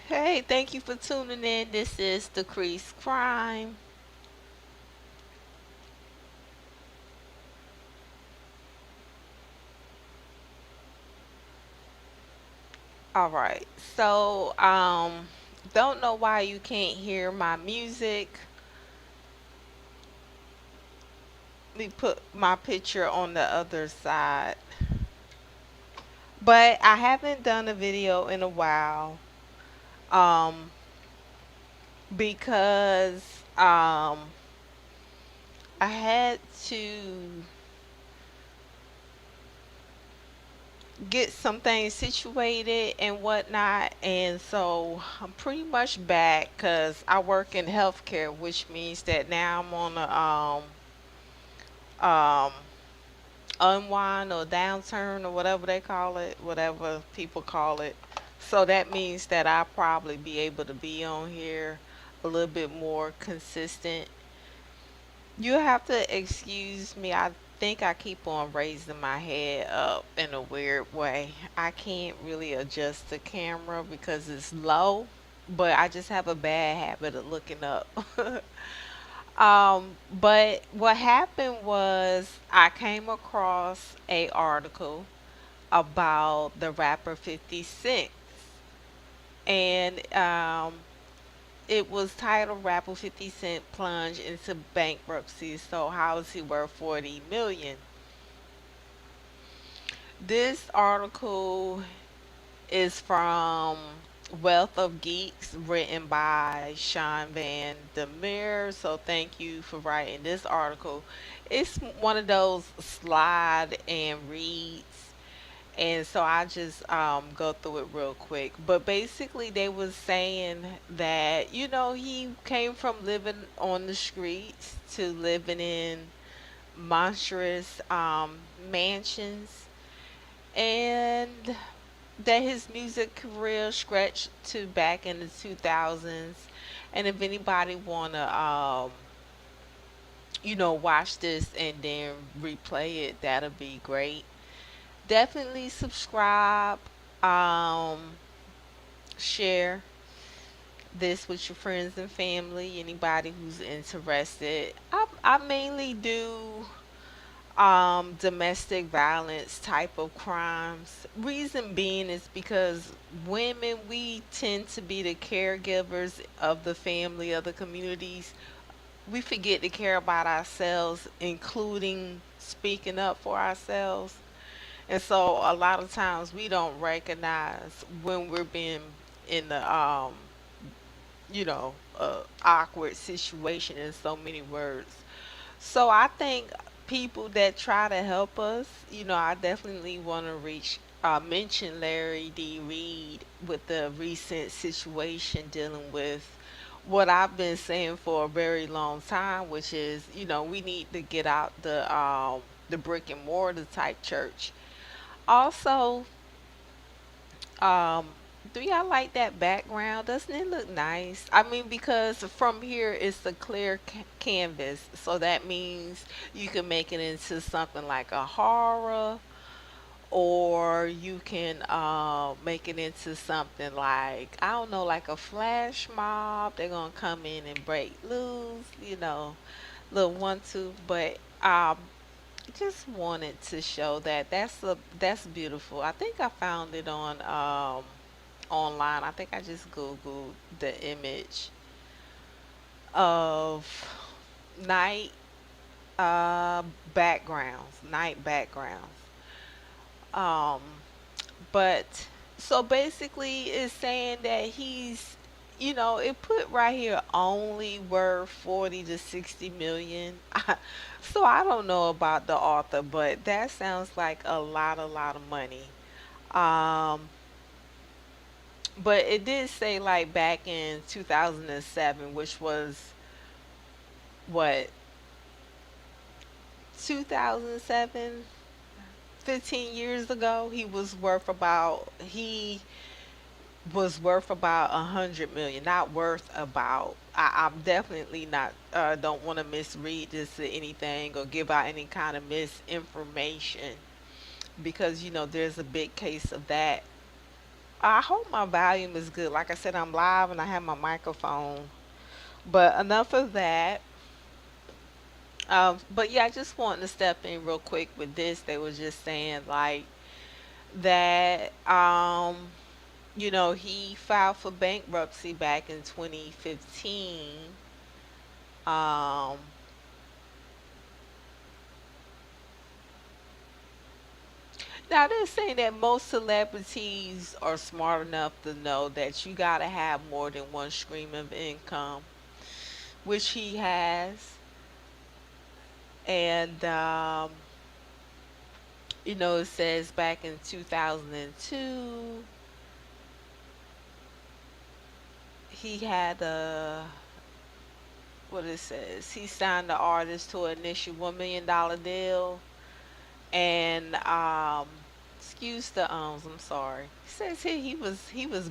Hey, thank you for tuning in. This is Decreased Crime. All right. Don't know why you can't hear my music. Let me put my picture on the other side. But I haven't done a video in a while. Um, because I had to get some things situated and whatnot, and so I'm pretty much back because I work in healthcare, which means that now I'm on a unwind or downturn or whatever they call it, whatever people call it. So that means that I'll probably be able to be on here a little bit more consistent. You have to excuse me. I think I keep on raising my head up in a weird way. I can't really adjust the camera because it's low, but I just have a bad habit of looking up. But what happened was I came across a article about the rapper 50 Cent, and it was titled "Rapper 50 Cent Plunge into Bankruptcy. So how is he worth 40 million?" This article is from Wealth of Geeks, written by Sean Van Demir. So thank you for writing this article. It's one of those slide and reads, and so I just go through it real quick. But basically, they was saying that he came from living on the streets to living in monstrous mansions, and that his music career stretched to back in the 2000s. And if anybody wanna watch this and then replay it, that'll be great. Definitely subscribe, um, share this with your friends and family, anybody who's interested. I mainly do domestic violence type of crimes. Reason being is because women, we tend to be the caregivers of the family, of the communities. We forget to care about ourselves, including speaking up for ourselves. And so a lot of times we don't recognize when we're being in the awkward situation, in so many words. So I think people that try to help us, I definitely want to mention Larry D. Reed with the recent situation dealing with what I've been saying for a very long time, which is, we need to get out the brick and mortar type church. Also, um, do y'all like that background? Doesn't it look nice? I mean, because from here it's a clear canvas, so that means you can make it into something like a horror, or you can make it into something like, I don't know, like a flash mob. They're gonna come in and break loose, little one two. But just wanted to show that that's beautiful. I think I found it on online. I think I just googled the image of night uh night backgrounds. Um but so basically it's saying that it put right here only worth 40 to 60 million. So I don't know about the author, but that sounds like a lot of money. Um but it did say like back in 2007, which was what, 2007, 15 years ago, he was worth about 100 million. Not worth about. I'm definitely not, don't want to misread this or anything or give out any kind of misinformation, because there's a big case of that I hope my volume is good. Like I said, I'm live and I have my microphone. But enough of that. But yeah, I just wanted to step in real quick with this. They were just saying like that. He filed for bankruptcy back in 2015. Um, Now they're saying that most celebrities are smart enough to know that you gotta have more than one stream of income, which he has. And it says back in 2002, he had a what it says. He signed the artist to an initial $1 million deal, and excuse the I'm sorry. It says here he was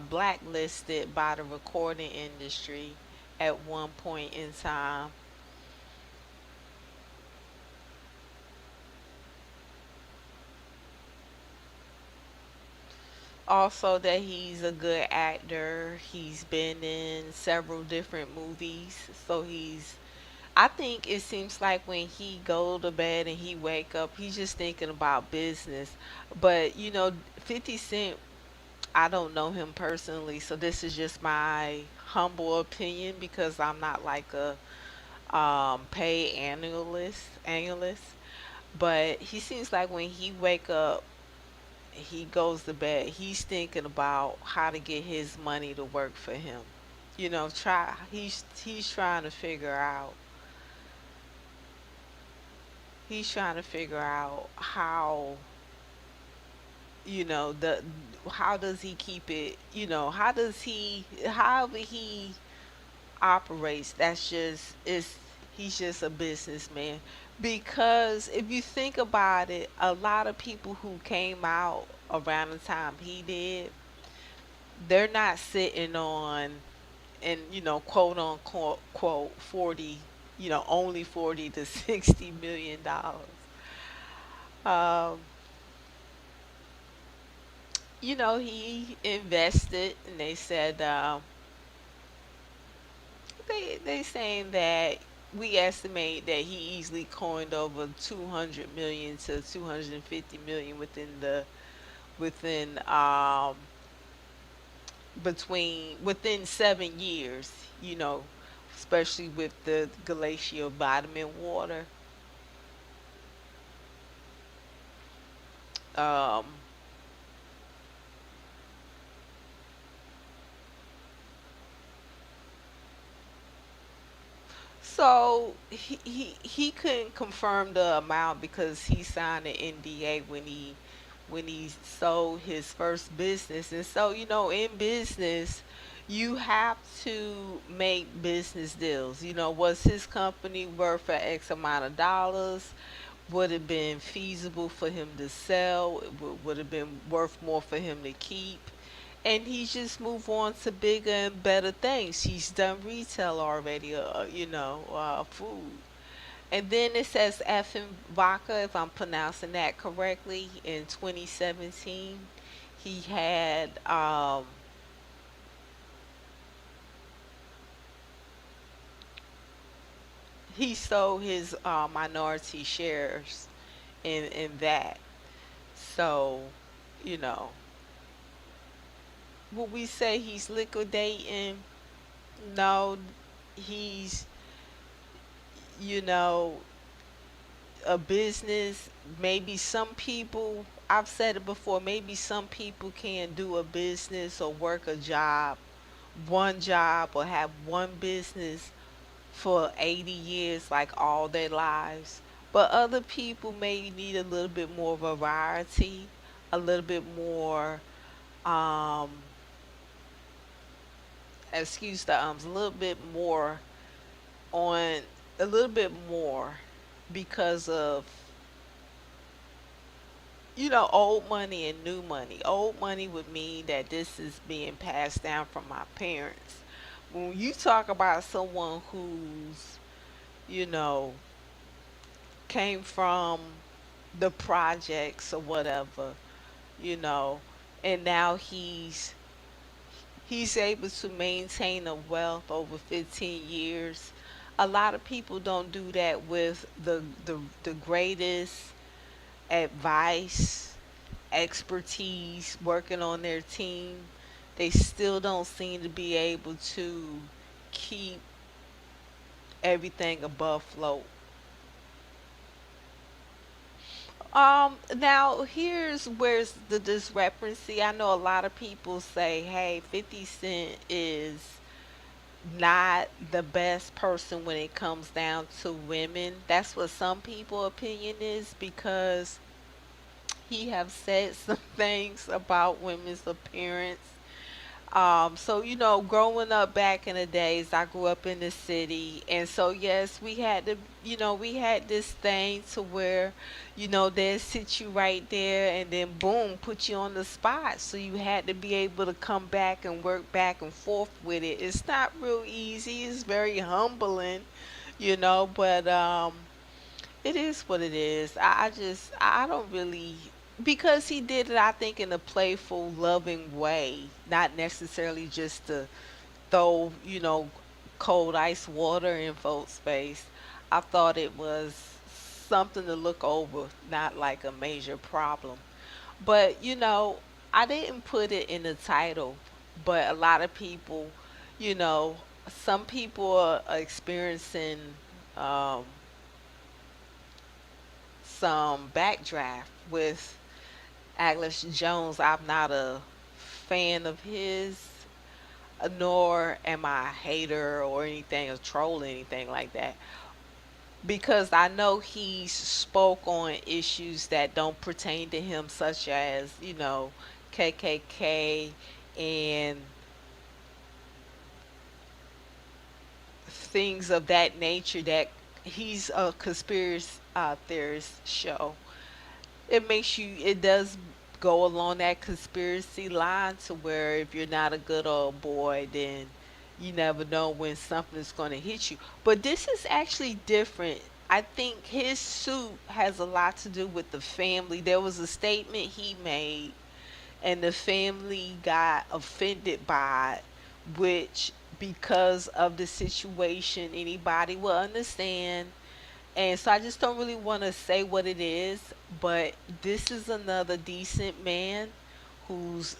blacklisted by the recording industry at one point in time. Also, that he's a good actor. He's been in several different movies. So I think it seems like when he go to bed and he wake up, he's just thinking about business. But 50 Cent, I don't know him personally, so this is just my humble opinion because I'm not like a pay analyst, but he seems like when he wake up, he goes to bed, he's thinking about how to get his money to work for him. Try he's trying to figure out how the how does he keep it, how does he however he operates. That's just is He's just a businessman. Because if you think about it, a lot of people who came out around the time he did, they're not sitting on and quote unquote quote 40, only 40 to 60 million dollars. Um, he invested, and they said they saying that we estimate that he easily coined over 200 million to 250 million within within 7 years, you know, especially with the glacial vitamin water. Um, so he couldn't confirm the amount because he signed an NDA when he sold his first business. And so, in business, you have to make business deals. Was his company worth for X amount of dollars? Would have been feasible for him to sell? Would have been worth more for him to keep? And he's just moved on to bigger and better things. He's done retail already, food. And then it says Effin Vodka, if I'm pronouncing that correctly, in 2017. He had he sold his minority shares in that. So, you know, would we say he's liquidating? No, he's, you know, a business. Maybe some people, I've said it before, maybe some people can do a business or work a job, one job, or have one business for 80 years, like all their lives. But other people may need a little bit more variety, a little bit more, um, excuse the a little bit more on, a little bit more because of old money and new money. Old money would mean that this is being passed down from my parents. When you talk about someone who's, you know, came from the projects or whatever, you know, and now he's able to maintain a wealth over 15 years. A lot of people don't do that with the greatest advice, expertise, working on their team. They still don't seem to be able to keep everything above float. Now here's where's the discrepancy. I know a lot of people say, hey, 50 Cent is not the best person when it comes down to women. That's what some people opinion is, because he have said some things about women's appearance. So growing up back in the days, I grew up in the city, and so yes, we had to, we had this thing to where, they'd sit you right there, and then boom, put you on the spot. So you had to be able to come back and work back and forth with it. It's not real easy. It's very humbling, but it is what it is. I don't really, because he did it, I think, in a playful, loving way, not necessarily just to throw, cold ice water in folks' face. I thought it was something to look over, not like a major problem. But, I didn't put it in the title, but a lot of people, you know, some people are experiencing um, some backdraft with Atlas Jones. I'm not a fan of his, nor am I a hater or anything, or troll, anything like that. Because I know he spoke on issues that don't pertain to him, such as, KKK and things of that nature, that he's a conspiracy theorist show. It does go along that conspiracy line, to where if you're not a good old boy, then you never know when something's going to hit you. But this is actually different. I think his suit has a lot to do with the family. There was a statement he made, and the family got offended by it, which, because of the situation, anybody will understand. And so I just don't really want to say what it is, but this is another decent man who's,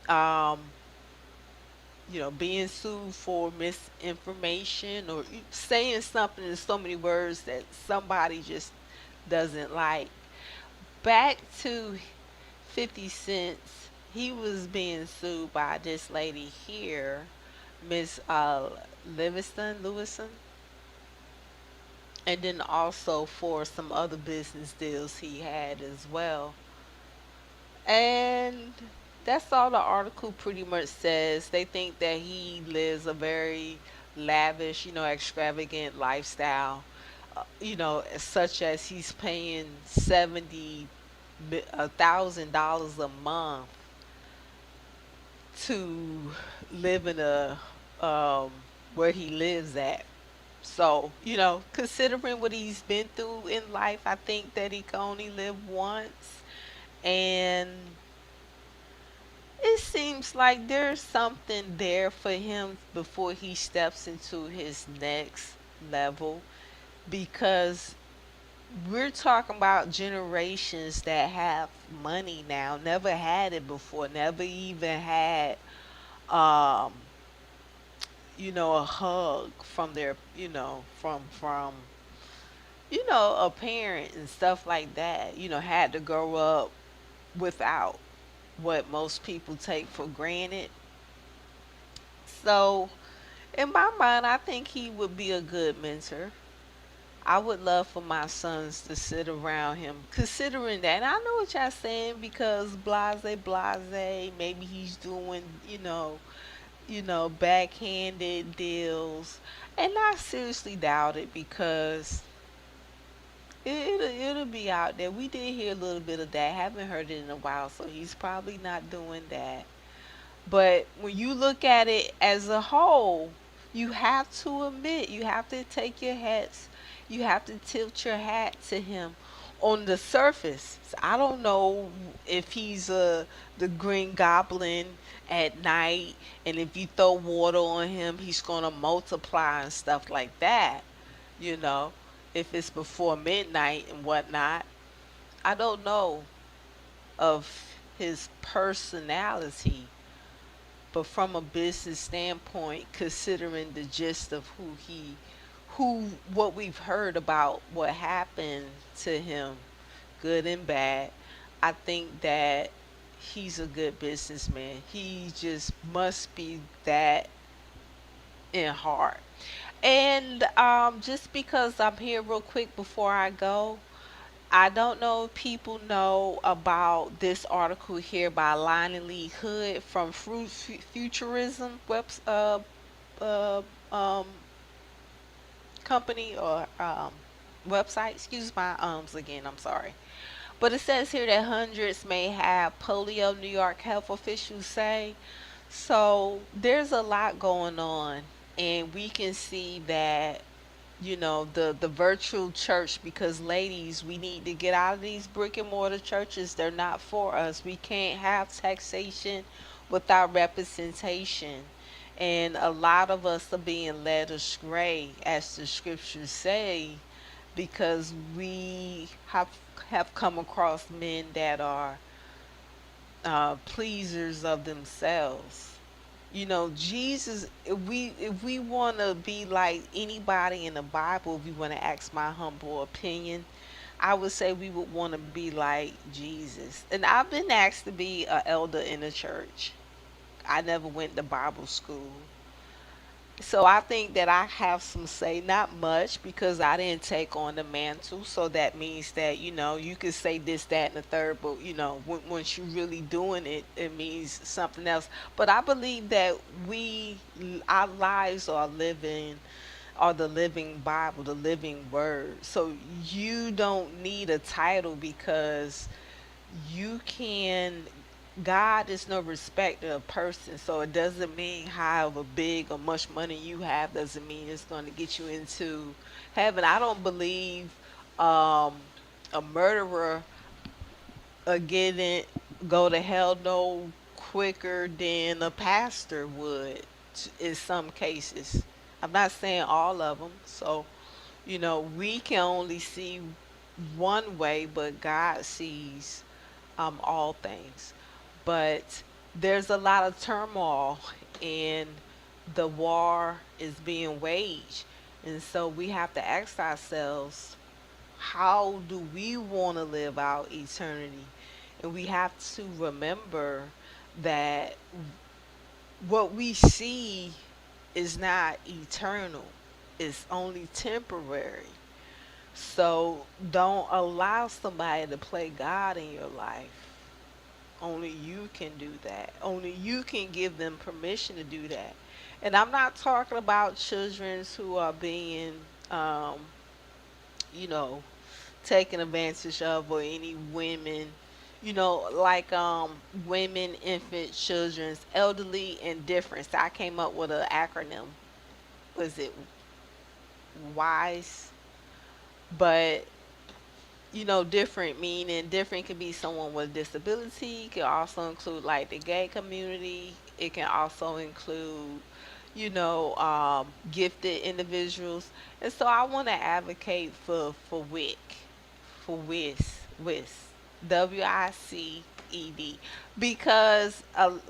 um, being sued for misinformation, or saying something in so many words that somebody just doesn't like. Back to 50 cents, he was being sued by this lady here, Miss Lewison, and then also for some other business deals he had as well. And that's all the article pretty much says. They think that he lives a very lavish, extravagant lifestyle, such as he's paying $70,000 a month to live in a um, where he lives at. So, considering what he's been through in life, I think that he can only live once. And it seems like there's something there for him before he steps into his next level, because we're talking about generations that have money now, never had it before, never even had, um, a hug from their, from a parent and stuff like that, had to grow up without what most people take for granted. So, in my mind, I think he would be a good mentor. I would love for my sons to sit around him, considering that. And I know what y'all saying, because blase, maybe he's doing, backhanded deals. And I seriously doubt it, because it'll be out there. We did hear a little bit of that. Haven't heard it in a while, so he's probably not doing that. But when you look at it as a whole, you have to admit, you have to take your hats, you have to tilt your hat to him. on the surface. I don't know if he's the Green Goblin at night, and if you throw water on him, he's gonna multiply and stuff like that. You know, if it's before midnight and whatnot. I don't know of his personality, but from a business standpoint, considering the gist of what we've heard about what happened to him, good and bad, I think that he's a good businessman. He just must be that in heart. And just because I'm here real quick before I go, I don't know if people know about this article here by Lonnie Lee Hood from Futurism uh, um, company or website. Excuse my ums again. I'm sorry. But it says here that hundreds may have polio, New York health officials say. So there's a lot going on, and we can see that the virtual church, because ladies, we need to get out of these brick and mortar churches. They're not for us. We can't have taxation without representation, and a lot of us are being led astray, as the scriptures say, because we have come across men that are pleasers of themselves. Jesus, if we want to be like anybody in the Bible, if you want to ask my humble opinion, I would say we would want to be like Jesus. And I've been asked to be an elder in the church. I never went to Bible school. So I think that I have some say, not much, because I didn't take on the mantle. So that means that, you could say this, that, and the third, but, once you're really doing it, it means something else. But I believe that our lives are the living Bible, the living word. So you don't need a title, because you can God is no respecter of person. So it doesn't mean however big or much money you have doesn't mean it's going to get you into heaven. I don't believe um a murderer getting go to hell no quicker than a pastor would in some cases. I'm not saying all of them. So we can only see one way, but God sees all things. But there's a lot of turmoil, and the war is being waged. And so we have to ask ourselves, how do we want to live our eternity? And we have to remember that what we see is not eternal, it's only temporary. So don't allow somebody to play God in your life. Only you can do that. Only you can give them permission to do that. And I'm not talking about children who are being, um, you know, taken advantage of, or any women, like women, infant, children's, elderly, and different. So I came up with an acronym. Was it WISE? But different meaning different could be someone with disability. It can also include like the gay community. It can also include gifted individuals. And so I want to advocate for WIS, WICED, because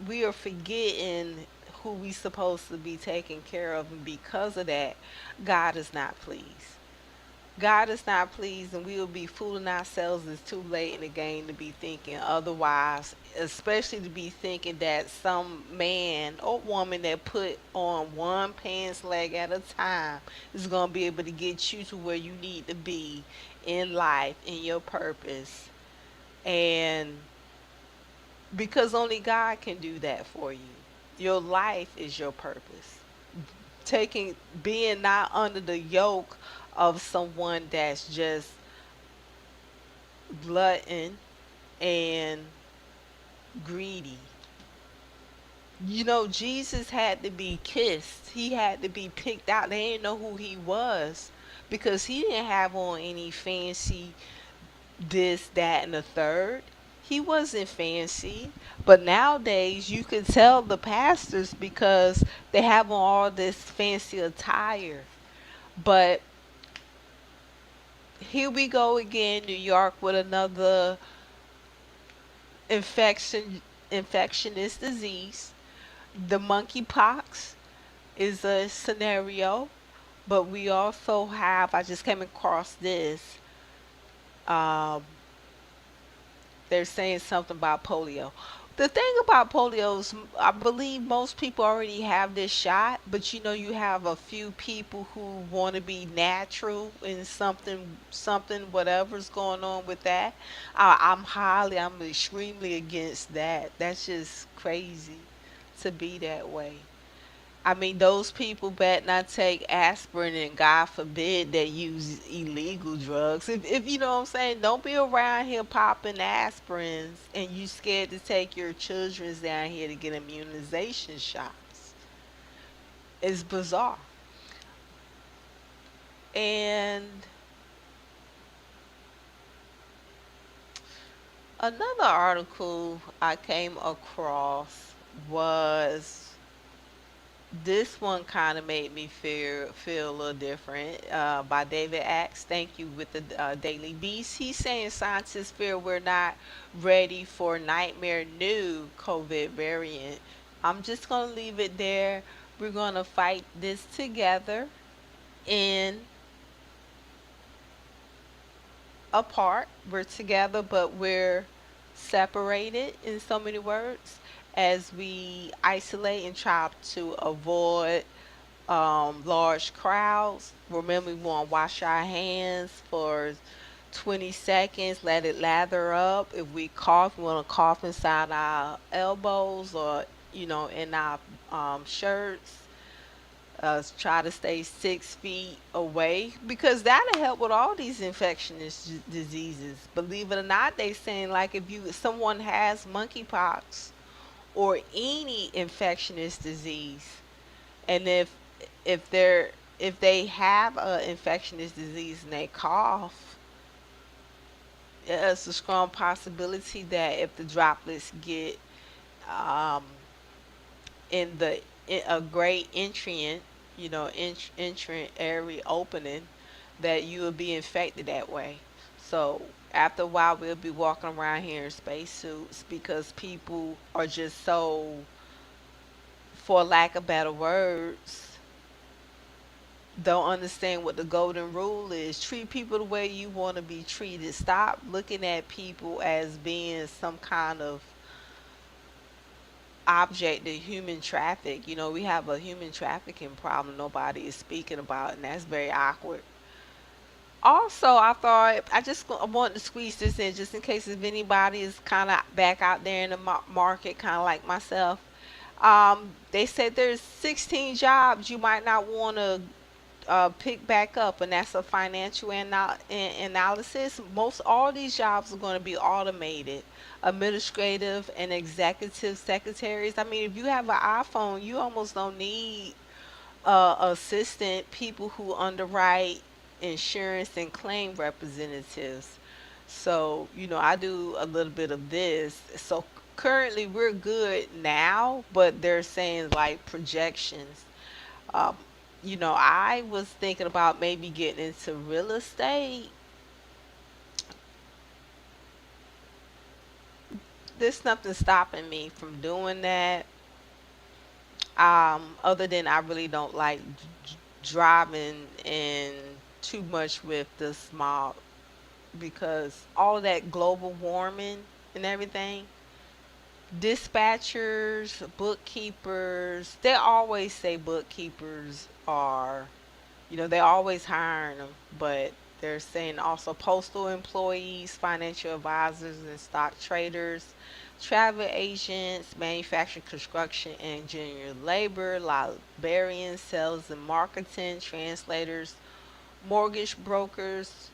we are forgetting who we supposed to be taking care of, and because of that, God is not pleased. God is not pleased, and we will be fooling ourselves. It's too late in the game to be thinking otherwise, especially to be thinking that some man or woman that put on one pants leg at a time is going to be able to get you to where you need to be in life, in your purpose. And because only God can do that for you. Your life is your purpose. Being not under the yoke of someone that's just glutton and greedy. Jesus had to be kissed. He had to be picked out. They didn't know who he was, because he didn't have on any fancy this, that, and the third. He wasn't fancy, but nowadays you can tell the pastors because they have on all this fancy attire. But here we go again, New York with another infection, infectious disease. The monkeypox is a scenario, but we also have. I just came across this. Um, they're saying something about polio. The thing about polio is, I believe most people already have this shot, but you have a few people who want to be natural in something, whatever's going on with that. I'm extremely against that. That's just crazy to be that way. I mean, those people bet not take aspirin, and God forbid they use illegal drugs. If you know what I'm saying, don't be around here popping aspirins and you scared to take your children's down here to get immunization shots. It's bizarre. And another article I came across was, this one kind of made me feel a little different. By David Axe. Thank you with the Daily Beast. He's saying scientists fear we're not ready for nightmare new COVID variant. I'm just gonna leave it there. We're gonna fight this together and apart. We're together, but we're separated in so many words as we isolate and try to avoid large crowds. Remember, we want to wash our hands for 20 seconds, let it lather up. If we cough, we want to cough inside our elbows or, in our shirts. Try to stay 6 feet away because that'll help with all these infectious diseases. Believe it or not, they saying like if someone has monkeypox or any infectious disease, and if they're if they have a infectious disease and they cough, it's a strong possibility that if the droplets get um, in a great entrant, entrant area opening, that you will be infected that way. So after a while, we'll be walking around here in spacesuits because people are just so, for lack of better words, don't understand what the golden rule is. Treat people the way you want to be treated. Stop looking at people as being some kind of object to human traffic. We have a human trafficking problem nobody is speaking about, and that's very awkward. Also, I thought I wanted to squeeze this in just in case if anybody is kind of back out there in the market, kind of like myself. They said there's 16 jobs you might not want to pick back up, and that's a financial analysis. Most all these jobs are going to be automated, administrative and executive secretaries. I mean, if you have an iPhone, you almost don't need assistant people who underwrite insurance and claim representatives. So, I do a little bit of this. So currently we're good now, but they're saying like projections. um, I was thinking about maybe getting into real estate. There's nothing stopping me from doing that. Other than I really don't like driving and too much with the smog because all of that global warming and everything. Dispatchers, bookkeepers, they always say bookkeepers are, they're always hiring them, but they're saying also postal employees, financial advisors, and stock traders, travel agents, manufacturing, construction, and general labor, librarians, sales and marketing, translators, mortgage brokers,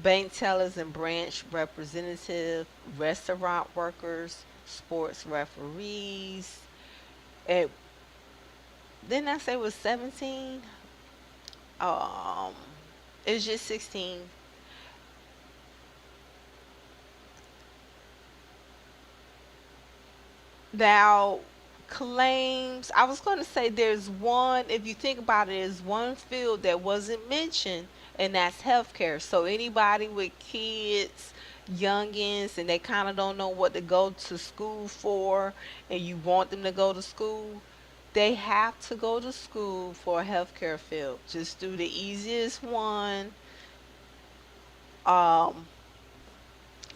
bank tellers and branch representative, restaurant workers, sports referees. And didn't I say it was 17? Um, it's just 16. Now, claims, I was going to say there's one, if you think about it, there's one field that wasn't mentioned, and that's healthcare. So, anybody with kids, youngins, and they kind of don't know what to go to school for, and you want them to go to school, they have to go to school for a healthcare field. Just do the easiest one. Um,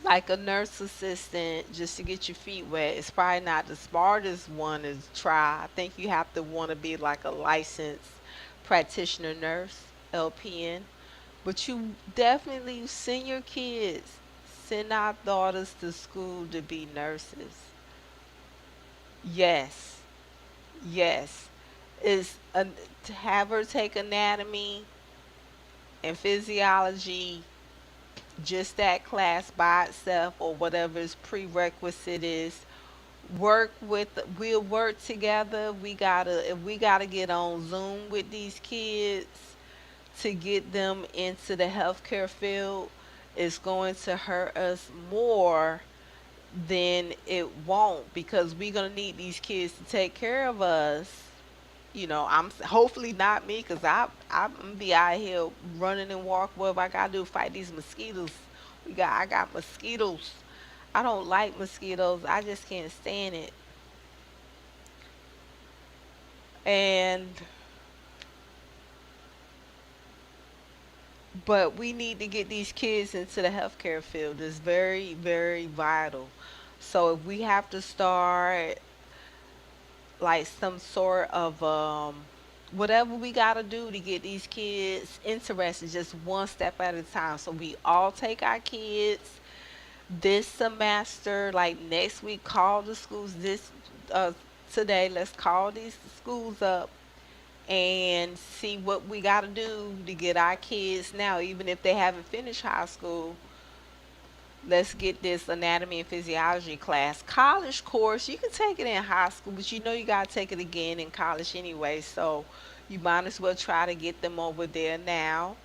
like a nurse assistant just to get your feet wet. It's probably not the smartest one to try. I think you have to want to be like a licensed practitioner nurse, LPN. But you definitely send your kids, send our daughters to school to be nurses. Yes, yes. Is to have her take anatomy and physiology, just that class by itself or whatever its prerequisite is. Work with, we'll work together. We gotta, if we gotta get on Zoom with these kids to get them into the healthcare field, it's going to hurt us more than it won't, because we're gonna need these kids to take care of us. I'm hopefully not me, because I'm gonna be out here running and walk whatever I gotta do to fight these mosquitoes. I got mosquitoes. I don't like mosquitoes. I just can't stand it. And but we need to get these kids into the healthcare field. It's very, very vital. So if we have to start like some sort of whatever we got to do to get these kids interested, just one step at a time. So we all take our kids this semester, like next week, call the schools this uh today. Let's call these schools up and see what we got to do to get our kids now, even if they haven't finished high school. Let's get this anatomy and physiology class. College course, you can take it in high school, but you got to take it again in college anyway. So you might as well try to get them over there now.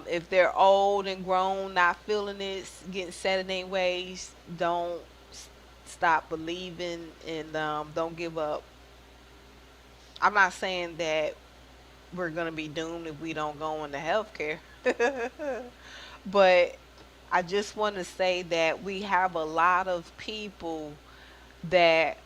If they're old and grown, not feeling it, getting set in their ways, don't stop believing, and don't give up. I'm not saying that we're going to be doomed if we don't go into healthcare. But I just want to say that we have a lot of people that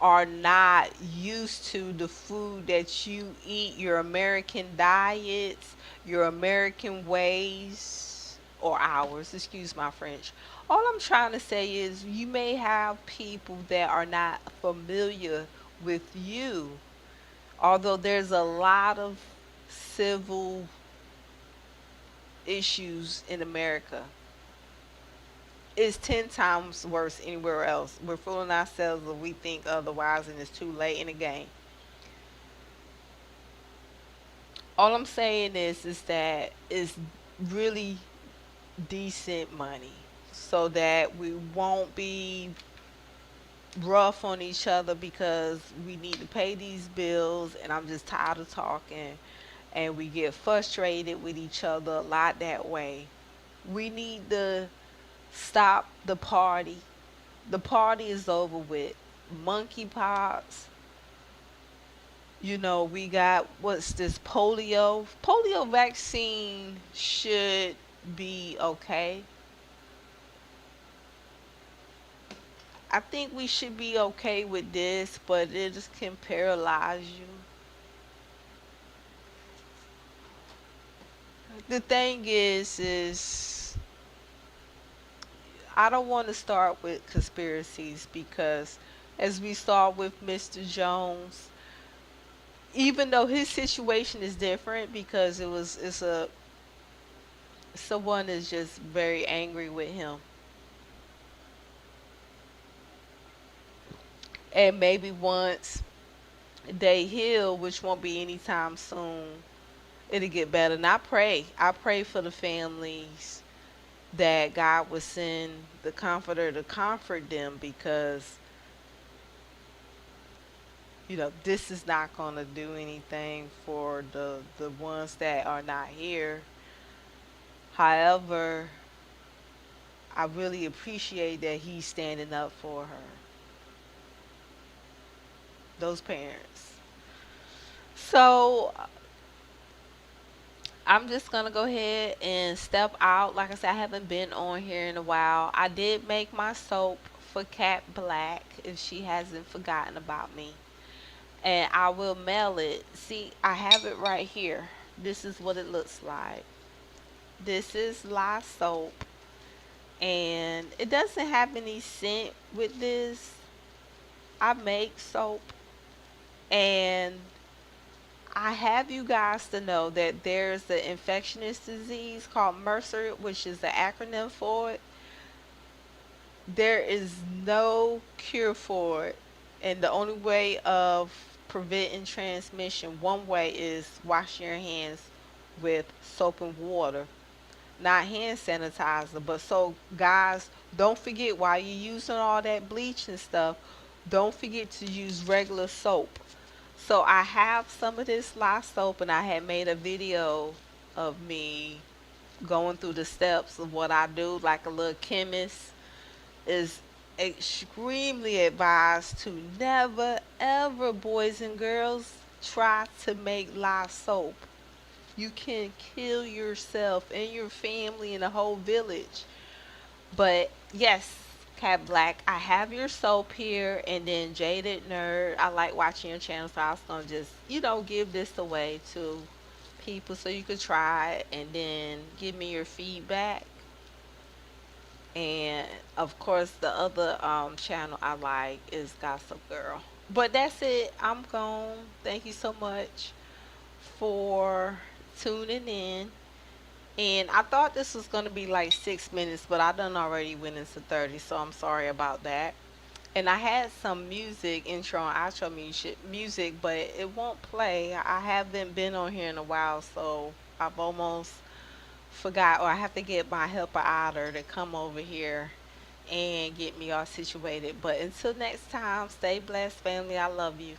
are not used to the food that you eat, your American diets, your American ways, or ours, excuse my French. All I'm trying to say is you may have people that are not familiar with you, although there's a lot of civil issues in America. It's 10 times worse anywhere else. We're fooling ourselves if we think otherwise, and it's too late in the game. All I'm saying is that it's really decent money, so that we won't be rough on each other, because we need to pay these bills, and I'm just tired of talking, and we get frustrated with each other a lot that way. We need to stop the party. The party is over with. Monkeypox, we got, what's this, polio? Polio vaccine should be okay. I think we should be okay with this, but it just can paralyze you. The thing is I don't want to start with conspiracies, because as we saw with Mr. Jones, even though his situation is different, because it's a someone is just very angry with him, and maybe once they heal, which won't be anytime soon, it'll get better. And I pray for the families that God would send the comforter to comfort them, because this is not going to do anything for the ones that are not here. However, I really appreciate that he's standing up for her. those parents. So I'm just gonna go ahead and step out. Like I said, I haven't been on here in a while. I did make my soap for Cat Black if she hasn't forgotten about me. And I will mail it. See, I have it right here. This is what it looks like. This is lye soap, and it doesn't have any scent with this. I make soap, and I have you guys to know that there's an infectious disease called Mercer, which is the acronym for it. There is no cure for it, and the only way of preventing transmission, one way is washing your hands with soap and water, not hand sanitizer. But so, guys, don't forget while you're using all that bleach and stuff, don't forget to use regular soap. So I have some of this lye soap, and I had made a video of me going through the steps of what I do, like a little chemist. Is extremely advised to never ever, boys and girls, try to make lye soap. You can kill yourself and your family and the whole village. But yes, Cat Black, I have your soap here, and then Jaded Nerd. I like watching your channel, so I was gonna just, give this away to people so you could try it and then give me your feedback. And of course, the other channel I like is Gossip Girl. But that's it. I'm gone. Thank you so much for tuning in. And I thought this was going to be like 6 minutes, but I done already went into 30, so I'm sorry about that. And I had some music, intro and outro music, but it won't play. I haven't been on here in a while, so I've almost forgot, or I have to get my helper Otter to come over here and get me all situated. But until next time, stay blessed, family. I love you.